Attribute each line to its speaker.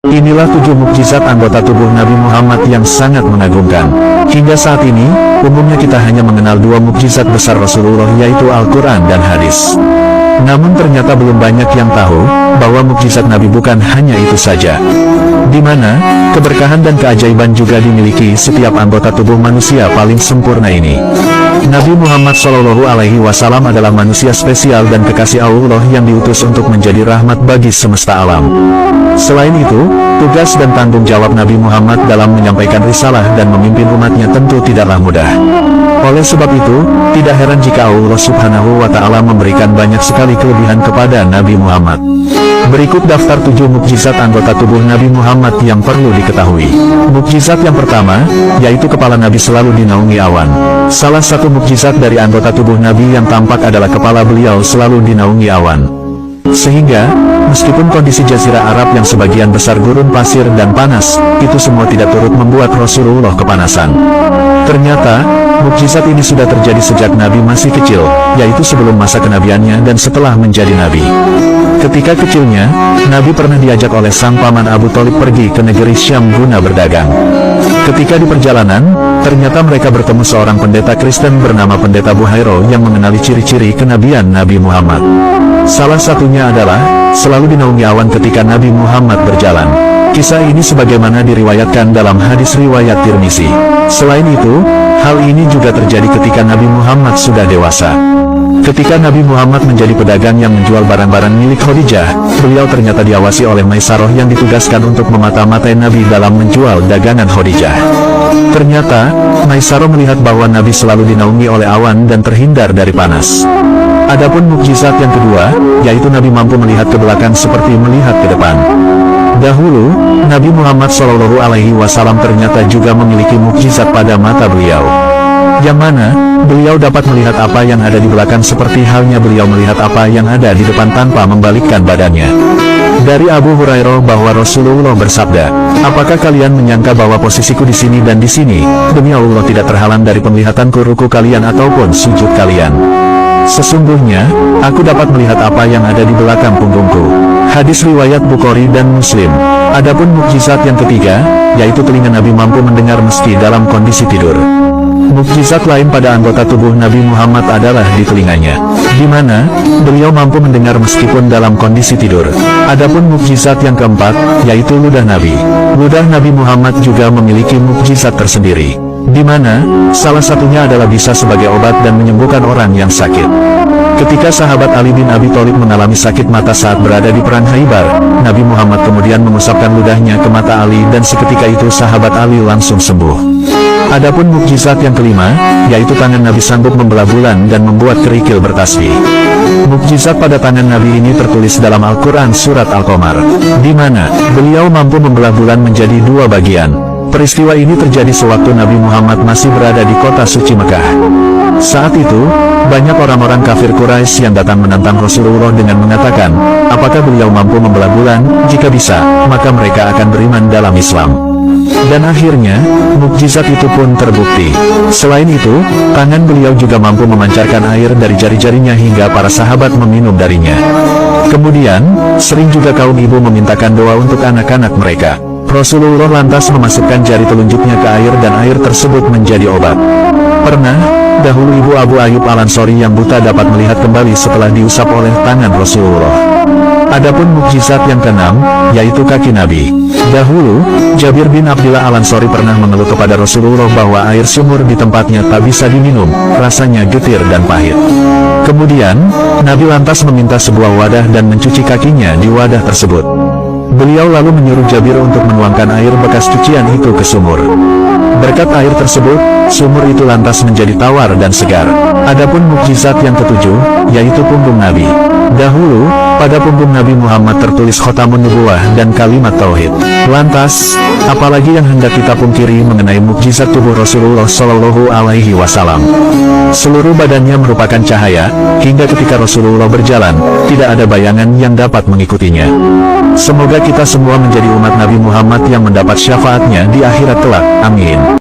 Speaker 1: Inilah 7 mukjizat anggota tubuh Nabi Muhammad yang sangat mengagumkan. Hingga saat ini, umumnya kita hanya mengenal 2 mukjizat besar Rasulullah, yaitu Al-Quran dan hadis. Namun ternyata belum banyak yang tahu bahwa mukjizat Nabi bukan hanya itu saja, di mana keberkahan dan keajaiban juga dimiliki setiap anggota tubuh manusia paling sempurna ini. Nabi Muhammad SAW adalah manusia spesial dan kekasih Allah yang diutus untuk menjadi rahmat bagi semesta alam. Selain itu, tugas dan tanggung jawab Nabi Muhammad dalam menyampaikan risalah dan memimpin umatnya tentu tidaklah mudah. Oleh sebab itu, tidak heran jika Allah Subhanahu wa Ta'ala memberikan banyak sekali kelebihan kepada Nabi Muhammad. Berikut daftar 7 mukjizat anggota tubuh Nabi Muhammad yang perlu diketahui. Mukjizat yang pertama, yaitu kepala Nabi selalu dinaungi awan. Salah satu mukjizat dari anggota tubuh Nabi yang tampak adalah kepala beliau selalu dinaungi awan. Sehingga, meskipun kondisi Jazirah Arab yang sebagian besar gurun pasir dan panas, itu semua tidak turut membuat Rasulullah kepanasan. Ternyata, mukjizat ini sudah terjadi sejak Nabi masih kecil, yaitu sebelum masa kenabiannya dan setelah menjadi Nabi. Ketika kecilnya, Nabi pernah diajak oleh sang paman Abu Thalib pergi ke negeri Syam guna berdagang. Ketika di perjalanan, ternyata mereka bertemu seorang pendeta Kristen bernama Pendeta Buhairo yang mengenali ciri-ciri kenabian Nabi Muhammad. Salah satunya adalah, selalu dinaungi awan ketika Nabi Muhammad berjalan. Kisah ini sebagaimana diriwayatkan dalam hadis riwayat Tirmizi. Selain itu, hal ini juga terjadi ketika Nabi Muhammad sudah dewasa. Ketika Nabi Muhammad menjadi pedagang yang menjual barang-barang milik Khadijah, beliau ternyata diawasi oleh Maisarah yang ditugaskan untuk memata-matai Nabi dalam menjual dagangan Khadijah. Ternyata, Maisarah melihat bahwa Nabi selalu dinaungi oleh awan dan terhindar dari panas. Adapun mukjizat yang kedua, yaitu Nabi mampu melihat ke belakang seperti melihat ke depan. Dahulu, Nabi Muhammad SAW ternyata juga memiliki mukjizat pada mata beliau, yang mana beliau dapat melihat apa yang ada di belakang seperti halnya beliau melihat apa yang ada di depan tanpa membalikkan badannya. Dari Abu Hurairah bahwa Rasulullah bersabda, "Apakah kalian menyangka bahwa posisiku di sini dan di sini, demi Allah tidak terhalang dari penglihatanku ruku kalian ataupun sujud kalian. Sesungguhnya, aku dapat melihat apa yang ada di belakang punggungku." Hadis riwayat Bukhari dan Muslim. Adapun mukjizat yang ketiga, yaitu telinga Nabi mampu mendengar meski dalam kondisi tidur. Mukjizat lain pada anggota tubuh Nabi Muhammad adalah di telinganya, di mana beliau mampu mendengar meskipun dalam kondisi tidur. Adapun mukjizat yang keempat, yaitu ludah Nabi. Ludah Nabi Muhammad juga memiliki mukjizat tersendiri, di mana salah satunya adalah bisa sebagai obat dan menyembuhkan orang yang sakit. Ketika sahabat Ali bin Abi Thalib mengalami sakit mata saat berada di perang Khaybar, Nabi Muhammad kemudian mengusapkan ludahnya ke mata Ali dan seketika itu sahabat Ali langsung sembuh. Adapun mukjizat yang kelima, yaitu tangan Nabi sanggup membelah bulan dan membuat kerikil bertasbih. Mukjizat pada tangan Nabi ini tertulis dalam Al-Quran surat Al-Qamar, di mana beliau mampu membelah bulan menjadi 2 bagian. Peristiwa ini terjadi sewaktu Nabi Muhammad masih berada di kota suci Mekah. Saat itu, banyak orang-orang kafir Quraisy yang datang menantang Rasulullah dengan mengatakan, apakah beliau mampu membelah bulan? Jika bisa, maka mereka akan beriman dalam Islam. Dan akhirnya, mukjizat itu pun terbukti. Selain itu, tangan beliau juga mampu memancarkan air dari jari-jarinya hingga para sahabat meminum darinya. Kemudian, sering juga kaum ibu memintakan doa untuk anak-anak mereka. Rasulullah lantas memasukkan jari telunjuknya ke air dan air tersebut menjadi obat. Pernah, dahulu ibu Abu Ayyub Al-Ansari yang buta dapat melihat kembali setelah diusap oleh tangan Rasulullah. Adapun mukjizat yang keenam, yaitu kaki Nabi. Dahulu, Jabir bin Abdullah Al-Ansari pernah mengeluh kepada Rasulullah bahwa air sumur di tempatnya tak bisa diminum, rasanya getir dan pahit. Kemudian, Nabi lantas meminta sebuah wadah dan mencuci kakinya di wadah tersebut. Beliau lalu menyuruh Jabir untuk menuangkan air bekas cucian itu ke sumur. Berkat air tersebut, sumur itu lantas menjadi tawar dan segar. Adapun mukjizat yang ketujuh, yaitu punggung Nabi. Dahulu, pada punggung Nabi Muhammad tertulis khotamun nubuwah dan kalimat tauhid. Lantas, apalagi yang hendak kita pungkiri mengenai mukjizat tubuh Rasulullah Shallallahu Alaihi Wasallam? Seluruh badannya merupakan cahaya, hingga ketika Rasulullah berjalan, tidak ada bayangan yang dapat mengikutinya. Semoga kita semua menjadi umat Nabi Muhammad yang mendapat syafaatnya di akhirat kelak. Amin.